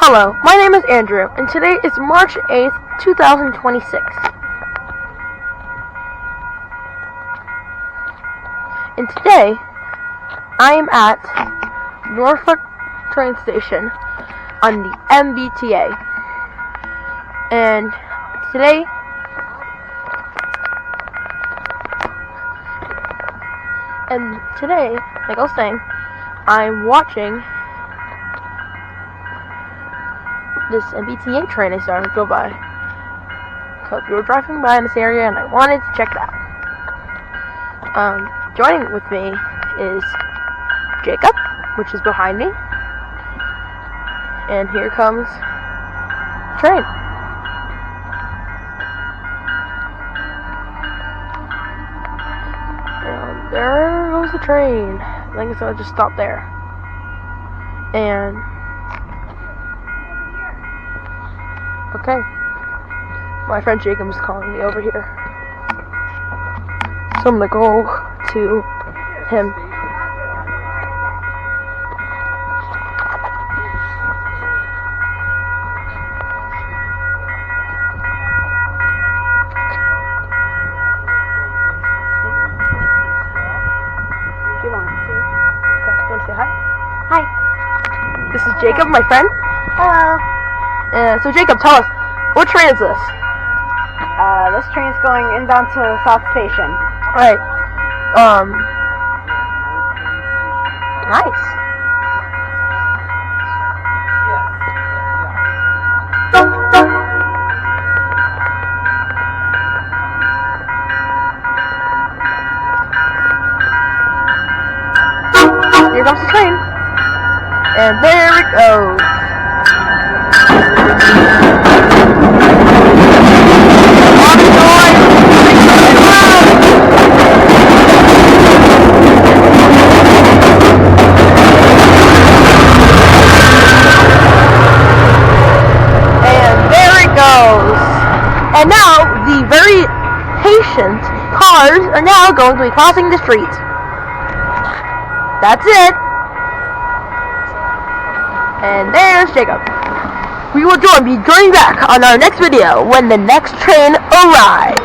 Hello, my name is Andrew, and today is March 8th, 2026. And today, I am at Norfolk train station on the MBTA. And today, like I was saying, I'm watching this MBTA train I started to go by, because we were driving by in this area and I wanted to check it out. Joining with me is Jacob, which is behind me, and here comes the train. And there goes the train. I think it's gonna just stop there. And okay, my friend Jacob is calling me over here, so I'm gonna go to him. If you want to. Okay, you want to say hi? Hi. This is Jacob, my friend. Hello. So Jacob, tell us, what train is this? This train's going inbound to South Station. Right. Nice. Here comes the train. And there it goes. And now, the very patient cars are now going to be crossing the street. That's it. And there's Jacob. We will be joining back on our next video when the next train arrives.